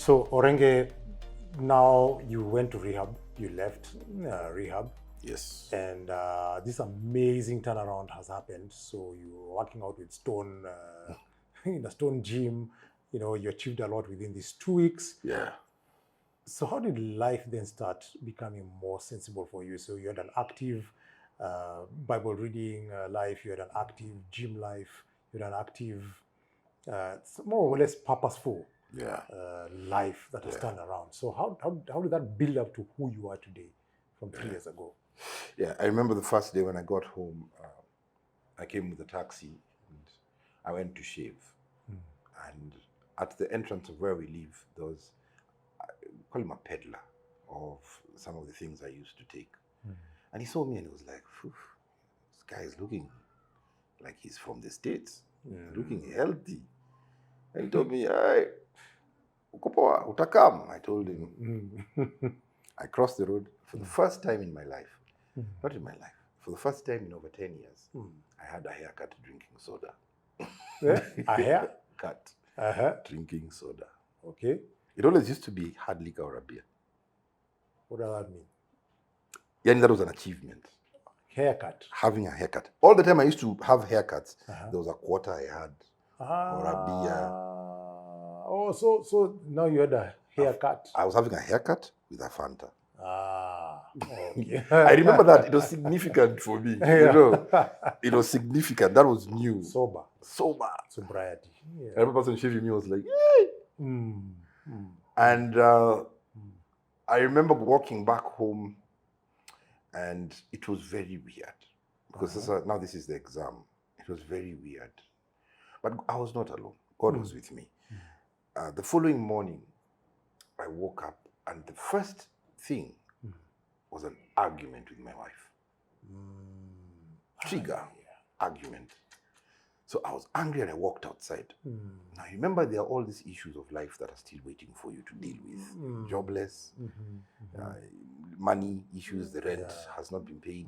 So Orenge, now you went to rehab, you left rehab, Yes. and this amazing turnaround has happened. So you were working out with Stone in a Stone gym. You know, you achieved a lot within these 2 weeks. Yeah. So how did life then start becoming more sensible for you? So you had an active Bible reading life, you had an active gym life, you had an active, more or less purposeful Yeah. life that has turned around. So how did that build up to who you are today from 3 years ago? Yeah. I remember the first day when I got home, I came with a taxi and I went to shave. And at the entrance of where we live, there was, call him a peddler of some of the things I used to take. And he saw me and he was like, "Phew, this guy is looking like he's from the States, looking healthy." And he told me, "Hey, uko poa, utakam?" I told him. I crossed the road for the first time in my life. Not in my life. For the first time in over 10 years, I had a haircut drinking soda. A hair? Cut drinking soda. Okay. It always used to be hard liquor or a beer. What does that mean? Yeah, that was an achievement. Haircut. Having a haircut. All the time I used to have haircuts, there was a quarter I had or a beer. Oh, so now you had a haircut. I was having a haircut with a Fanta. Okay. I remember that. It was significant for me. You know, it was significant. That was new. Sober. Sobriety. Yeah. Every person shaving me was like, "Yay!" And I remember walking back home, and it was very weird because now this is the exam. It was very weird, but I was not alone. God was with me. The following morning, I woke up, and the first thing was an argument with my wife. Trigger argument. So I was angry and I walked outside. Now remember, there are all these issues of life that are still waiting for you to deal with. Jobless, money issues, the rent has not been paid.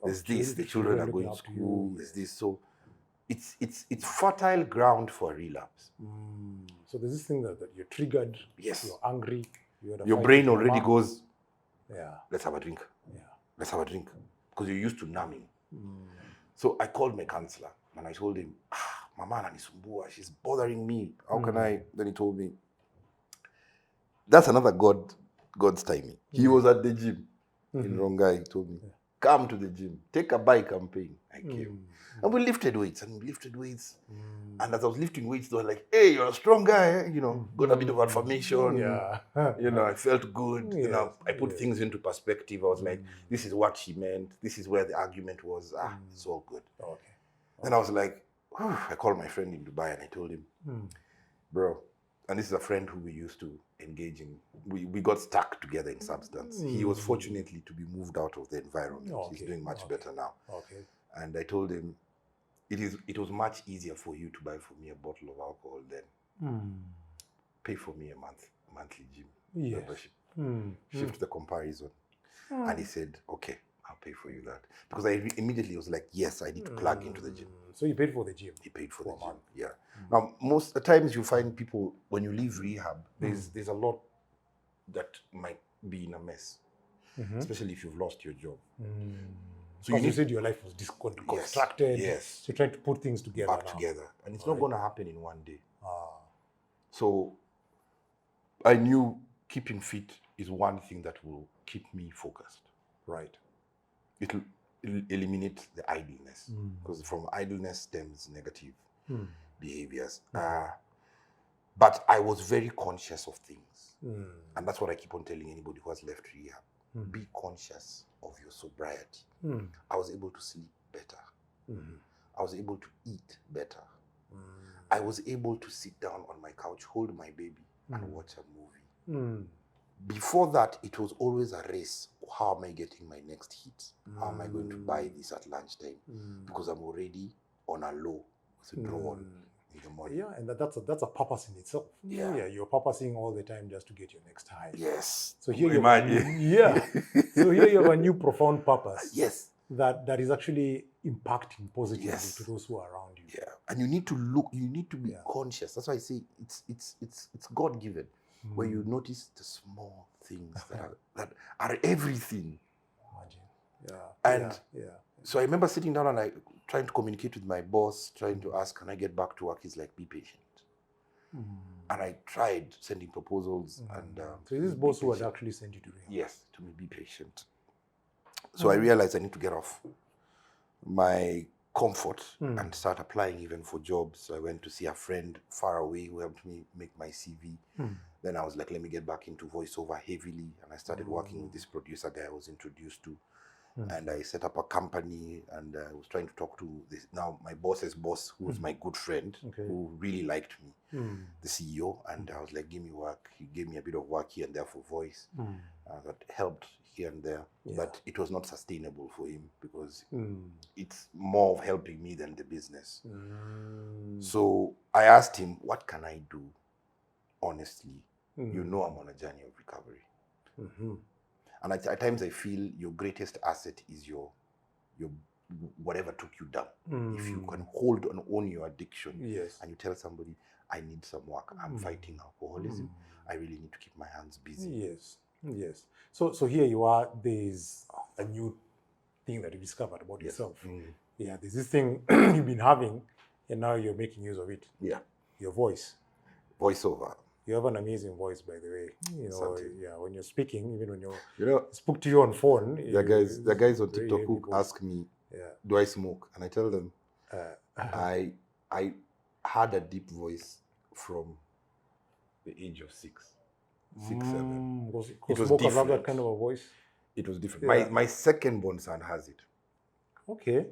There's this, the children are going to school, there's this. So it's fertile ground for relapse. So there's this thing that you're triggered, Yes. you're angry, Your brain already goes, yeah, let's have a drink. yeah. Let's have a drink. Because you're used to numbing. So I called my counselor and I told him, Mama ananisumbua, she's bothering me. How can I? Then he told me, that's another God's timing. He was at the gym in Rongai. He told me, come to the gym, take a bike campaign. I came. And we lifted weights. And as I was lifting weights, they were like, hey, you're a strong guy. You know, got a bit of affirmation. Yeah. You know, I felt good. Yes. You know, I put things into perspective. I was like, this is what she meant. This is where the argument was. It's all good. Okay. Then I was like, I called my friend in Dubai and I told him, bro, and this is a friend who we used to engage in. We got stuck together in substance. He was fortunately to be moved out of the environment. He's doing much better now. Okay. And I told him, it was much easier for you to buy for me a bottle of alcohol than pay for me a monthly gym membership. Shift the comparison. And he said, okay, I'll pay for you that. Because I immediately was like, yes, I need to plug into the gym. So you paid for the gym? He paid for the gym, yeah. Now, most the times you find people, when you leave rehab, there's a lot that might be in a mess, especially if you've lost your job. So you said your life was constructed. Yes. So you're trying to put things together Back together. And it's not going to happen in one day. So I knew keeping fit is one thing that will keep me focused. Right. It'll eliminate the idleness. Because from idleness stems negative behaviors. But I was very conscious of things. And that's what I keep on telling anybody who has left rehab. Be conscious of your sobriety. I was able to sleep better. I was able to eat better. I was able to sit down on my couch, hold my baby, and watch a movie. Before that, it was always a race. How am I getting my next hit? How am I going to buy this at lunchtime? Because I'm already on a low with a drone in the morning. Yeah, and that's a purpose in itself. Yeah, you're purposing all the time just to get your next high. Yes. So here you have So here you have a new profound purpose. Yes. That is actually impacting positively to those who are around you. Yeah. And you need to look, you need to be conscious. That's why I say it's God given. where you notice the small things that are everything. Imagine. Yeah. And yeah. so I remember sitting down and trying to communicate with my boss, trying to ask, can I get back to work? He's like, be patient. And I tried sending proposals. And so this boss who had actually sent you to him? Yes, to me, be patient. So I realized I need to get off my comfort and start applying even for jobs. So I went to see a friend far away who helped me make my CV. Then I was like, let me get back into voiceover heavily. And I started working with this producer guy I was introduced to. And I set up a company, and I was trying to talk to this now my boss's boss, who was my good friend, who really liked me, the CEO. And I was like, give me work. He gave me a bit of work here and there for voice. That helped here and there, but it was not sustainable for him because it's more of helping me than the business. So I asked him, what can I do? Honestly, you know, I'm on a journey of recovery. And at times I feel your greatest asset is your whatever took you down. If you can hold and own your addiction, and you tell somebody, I need some work, I'm fighting alcoholism, I really need to keep my hands busy. Yes. So here you are, there's a new thing that you discovered about yourself. Yeah, there's this thing you've been having, and now you're making use of it. Yeah. Your voice. Voiceover. You have an amazing voice, by the way. You know, when you're speaking, even when you spoke to you on phone. The guys on TikTok who ask me, do I smoke? And I tell them, I had a deep voice from the age of 6, 7. It was different. That kind of a voice. It was different. My second born son has it. Okay.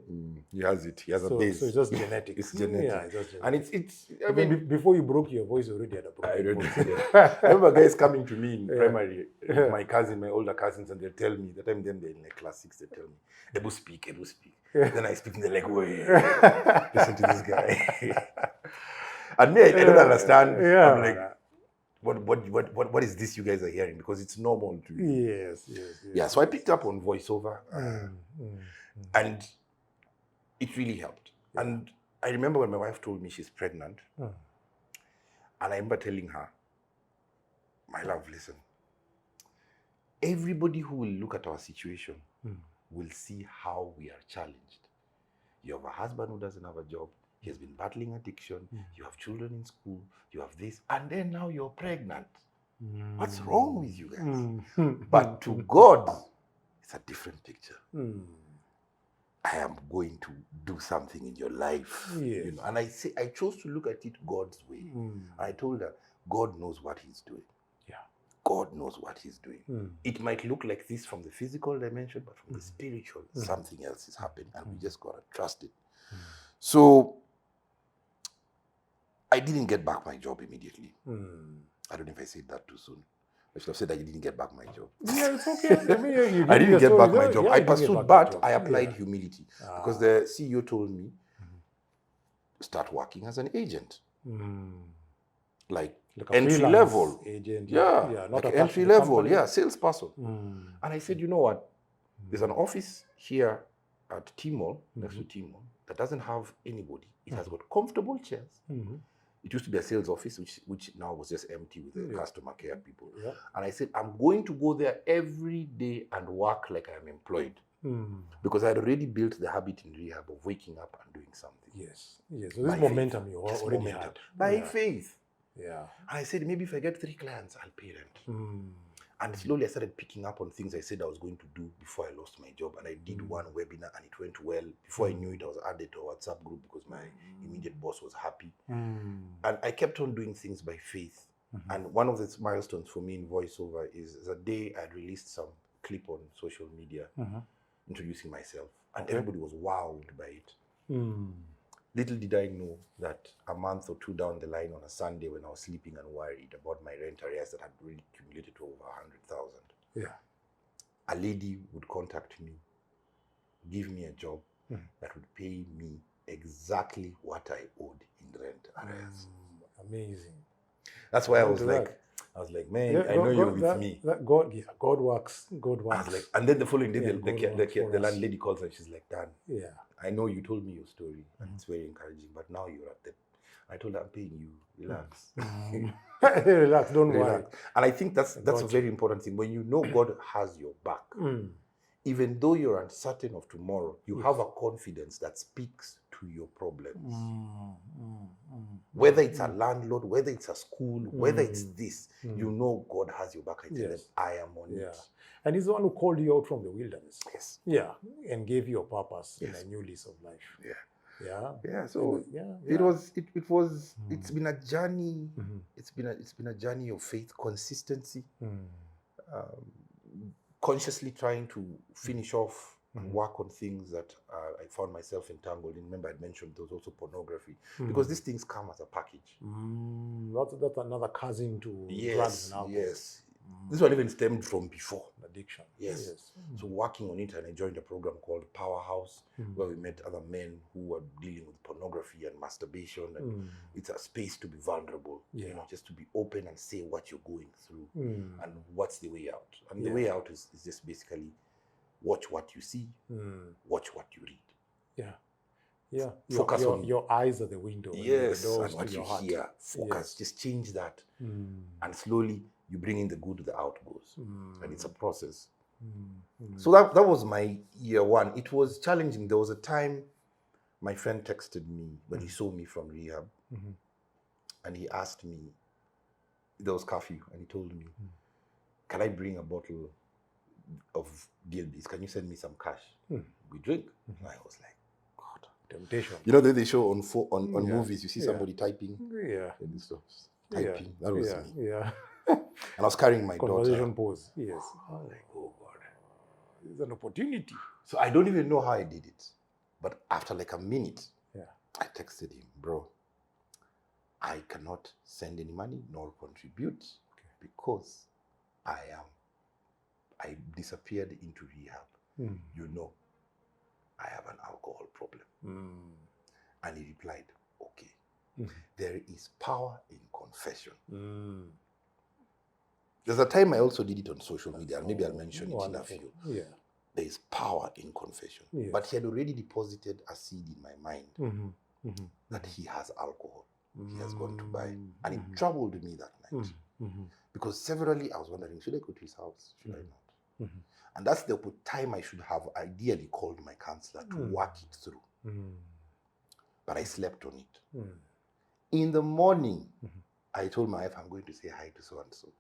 He has it. He has a base. So it's just genetic. It's genetic. Yeah, it's just genetic. And it's I mean, before you broke your voice, you already had a broken voice. I remember guys coming to me in primary, my older cousins, and they tell me, that time then they're in like class 6, they tell me, Ebu speak. Then I speak and they're like, wait, listen to this guy. And me, I don't understand. I'm like, what is this you guys are hearing? Because it's normal to me. Yes. Yeah, so I picked up on voiceover. And it really helped. And I remember when my wife told me she's pregnant, and I remember telling her, my love, listen, everybody who will look at our situation will see how we are challenged. You have a husband who doesn't have a job, he has been battling addiction, you have children in school, you have this, and then now you're pregnant. What's wrong with you guys? But to God, it's a different picture. I am going to do something in your life. You know? And I chose to look at it God's way. I told her, God knows what he's doing. Yeah. God knows what he's doing. It might look like this from the physical dimension, but from the spiritual, something else is happening, and we just gotta trust it. So I didn't get back my job immediately. I don't know if I said that too soon. I should have said I didn't get back my job. Yeah, it's okay. I mean, I didn't get back my job. I pursued, but I applied humility because the CEO told me, start working as an agent. Like entry level. Agent. Not like entry level. Yeah, salesperson. And I said, you know what? There's an office here at T-Mall, next to T-Mall, that doesn't have anybody. It has got comfortable chairs. It used to be a sales office, which now was just empty with the customer care people. And I said, I'm going to go there every day and work like I'm employed. Because I had already built the habit in rehab of waking up and doing something. Yes. So this momentum you already had. By faith. Yeah. And I said, maybe if I get 3 clients, I'll pay rent. And slowly I started picking up on things I said I was going to do before I lost my job. And I did one webinar and it went well. Before I knew it, I was added to a WhatsApp group because my immediate boss was happy. And I kept on doing things by faith. And one of the milestones for me in voiceover is the day I released some clip on social media introducing myself. And everybody was wowed by it. Little did I know that a month or 2 down the line on a Sunday when I was sleeping and worried about my rent arrears that had really accumulated to over 100,000, a lady would contact me, give me a job that would pay me exactly what I owed in rent arrears. Amazing. That's why I was like, man, I know you're with me. God works. God works. I was like, and then the following day, the landlady calls and she's like, Dan, I know you told me your story and it's very encouraging, but now you're at the I told her, I'm paying you. Relax. Relax, don't worry. Relax. And I think that's got a you. very important thing. When you know God has your back, even though you're uncertain of tomorrow, you have a confidence that speaks to your problems. Whether it's a landlord, whether it's a school, whether it's this, you know God has your back. I tell them, I am on it. And he's the one who called you out from the wilderness. Yes. Yeah. And gave you a purpose in a new lease of life. So it's been a journey. It's been a journey of faith, consistency, consciously trying to finish off and work on things that I found myself entangled in. Remember, I mentioned there was also pornography, because these things come as a package. That's another cousin to drugs and alcohol. Yes. This one even stemmed from before. Addiction. Yes. So working on it, and I joined a program called Powerhouse, where we met other men who were dealing with pornography and masturbation. And it's a space to be vulnerable, you know, just to be open and say what you're going through and what's the way out. And the way out is just basically watch what you see, watch what you read. Focus on your eyes are the window. Yes, and and what you hear. Focus. Just change that, and slowly you bring in the good, the out goes, and it's a process. So that was my year one. It was challenging. There was a time my friend texted me when he saw me from rehab, and he asked me, there was curfew, and he told me, can I bring a bottle of DLBs? Can you send me some cash? We drink. And I was like, God, temptation. You know, they show on movies, you see somebody typing. And stuff. Typing. That was me. And I was carrying my Conversation daughter. pause. Yes. I was like, oh God. It's an opportunity. So I don't even know how I did it. But after like a minute, I texted him, bro, I cannot send any money nor contribute because I disappeared into rehab. You know, I have an alcohol problem. And he replied, okay, there is power in confession. There's a time I also did it on social media, and maybe I'll mention it in a few. There is power in confession. But he had already deposited a seed in my mind that he has alcohol. He has gone to buy. And it troubled me that night. Because severally I was wondering, should I go to his house? Should I not? And that's the time I should have ideally called my counselor to work it through. But I slept on it. In the morning, I told my wife, I'm going to say hi to so-and-so.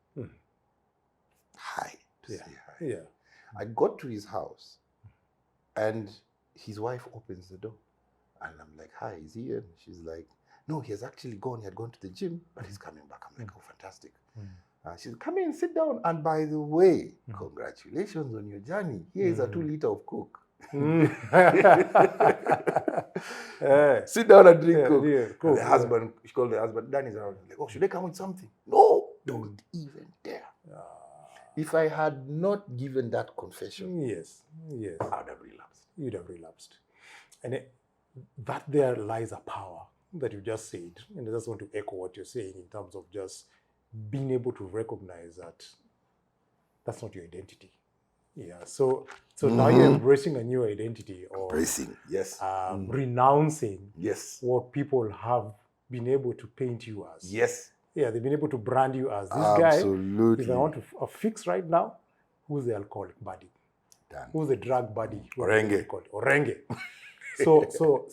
Hi. Say hi. I got to his house, and his wife opens the door. And I'm like, hi, is he in? She's like, no, he has actually gone. He had gone to the gym, but he's coming back. I'm like, oh, fantastic. She's come in, sit down. And by the way, congratulations on your journey. Here is a 2 liter of Coke. Sit down and drink Coke. Cool. The husband, she called the husband, Danny's around. Like, oh, should I come with something? No, don't even dare. If I had not given that confession, I would have relapsed. You'd have relapsed. And that there lies a power that you just said. And I just want to echo what you're saying in terms of just being able to recognize that that's not your identity. So now you're embracing a new identity, or renouncing what people have been able to paint you as. They've been able to brand you as this guy. If I want to fix right now, who's the alcoholic buddy? Who's the drug buddy? Orenge. Orenge. So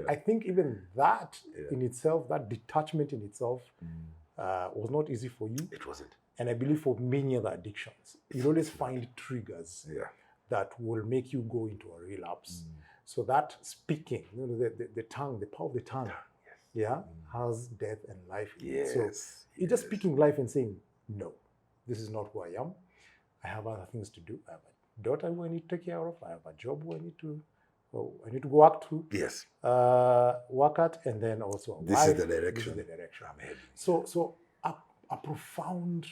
I think even that in itself, that detachment in itself, was not easy for you. It wasn't. And I believe for many other addictions, you always find triggers that will make you go into a relapse. So that speaking, the tongue, the power of the tongue, has death and life in it. So it's just speaking life and saying, no, this is not who I am. I have other things to do. I have a daughter who I need to take care of. I have a job who I need to go work to. Work at, and then also this wife. is the direction. This is the direction I'm heading. So a profound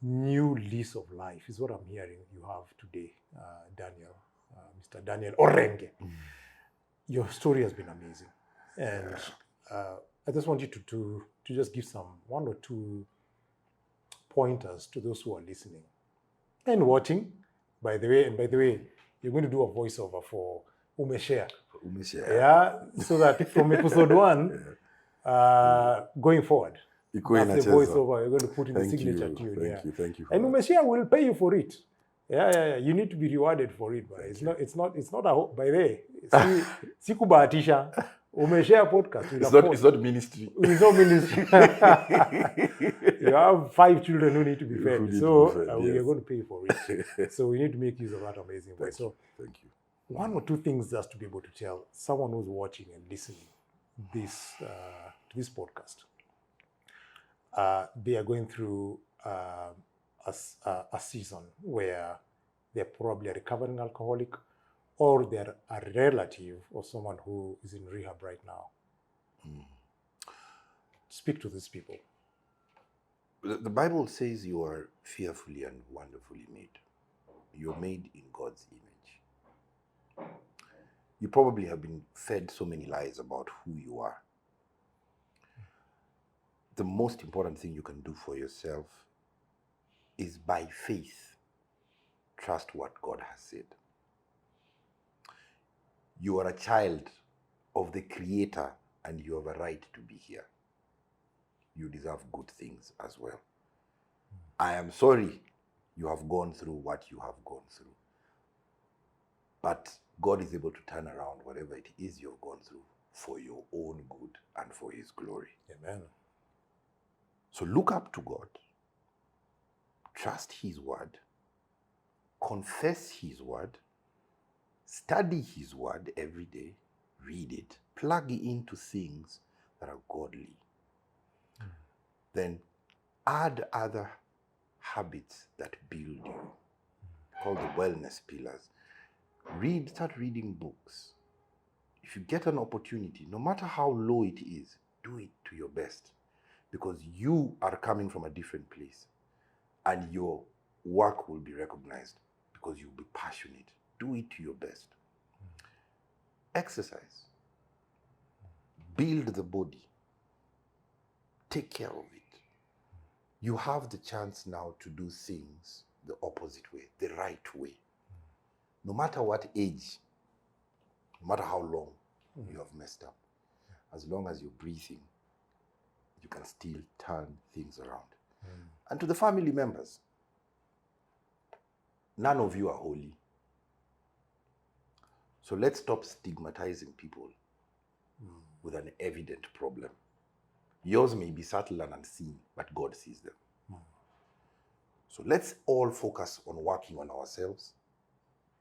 new lease of life is what I'm hearing you have today, Daniel, Mr. Daniel Orenge. Your story has been amazing, and I just want you to just give one or two pointers to those who are listening and watching. By the way, you're going to do a voiceover for Umeshare. Umeshare. So that from episode 1, going forward. Ikuwe That's the inacheza. voiceover you're going to put in the Thank signature you. tune. Thank you for And that. Umeshare will pay you for it. Yeah. You need to be rewarded for it, but it's not a by the way. Si kubahatisha. Umeshare podcast with It's not ministry. It's not ministry. You have 5 children who need to be fed. We are going to pay for it. So we need to make use of that amazing voice. Thank you. One or two things just to be able to tell someone who's watching and listening this to this podcast. They are going through a season where they're probably a recovering alcoholic, or they're a relative of someone who is in rehab right now. Speak to these people. The Bible says you are fearfully and wonderfully made. You're made in God's image. You probably have been fed so many lies about who you are. The most important thing you can do for yourself is by faith, trust what God has said. You are a child of the Creator and you have a right to be here. You deserve good things as well. I am sorry you have gone through what you have gone through. But God is able to turn around whatever it is you've gone through for your own good and for His glory. Amen. So look up to God. Trust His word. Confess His word. Study His word every day. Read it. Plug it into things that are godly. Then add other habits that build you, called the wellness pillars. Start reading books. If you get an opportunity, no matter how low it is, do it to your best, because you are coming from a different place and your work will be recognized because you'll be passionate. Do it to your best. Exercise. Build the body. Take care of it. You have the chance now to do things the opposite way, the right way. No matter what age, no matter how long you have messed up, as long as you're breathing, you can still turn things around. And to the family members, none of you are holy. So let's stop stigmatizing people with an evident problem. Yours may be subtle and unseen, but God sees them. So let's all focus on working on ourselves.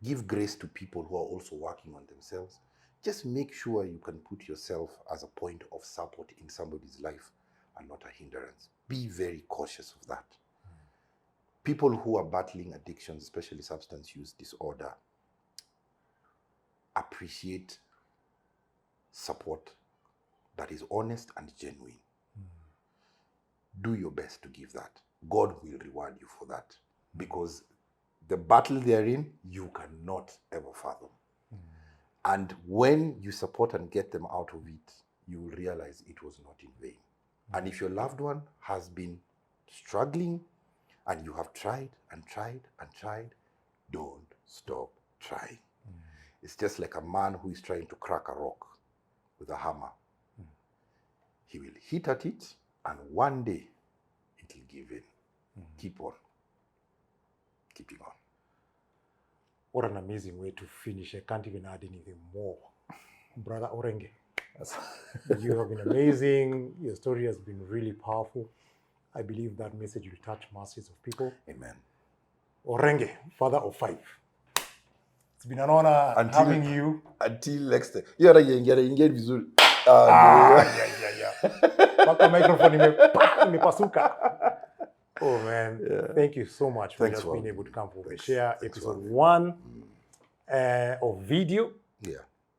Give grace to people who are also working on themselves. Just make sure you can put yourself as a point of support in somebody's life and not a hindrance. Be very cautious of that. People who are battling addictions, especially substance use disorder, appreciate support that is honest and genuine. Do your best to give that. God will reward you for that, because the battle they're in, you cannot ever fathom. And when you support and get them out of it, you will realize it was not in vain. And if your loved one has been struggling and you have tried and tried and tried, don't stop trying. It's just like a man who is trying to crack a rock with a hammer. He will hit at it, and one day it will give in. Keep on. Keeping on. What an amazing way to finish. I can't even add anything more. Brother Orenge, you have been amazing. Your story has been really powerful. I believe that message will touch masses of people. Amen. Orenge, father of 5. It's been an honor having you. Until next time. Yara ingia vizuri. Paka microphone imepasuka. Oh man, thank you so much for just being able to come for Umeshare episode 1 of video.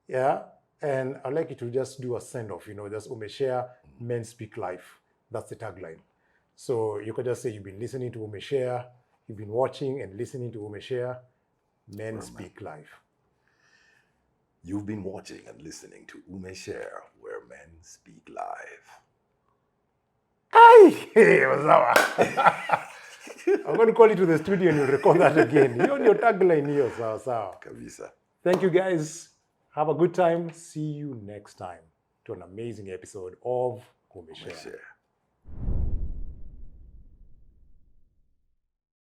Yeah. And I'd like you to just do a send off, just Umeshare, Men Speak Life. That's the tagline. So you could just say you've been listening to Umeshare, you've been watching and listening to Umeshare, Men Speak Life. You've been watching and listening to Umeshare, where men speak live. Hey, what's up? I'm going to call you to the studio and you'll record that again. You're on your tagline here, sawa. Kabisa. Thank you guys. Have a good time. See you next time. to an amazing episode of Umeshare. Umeshare.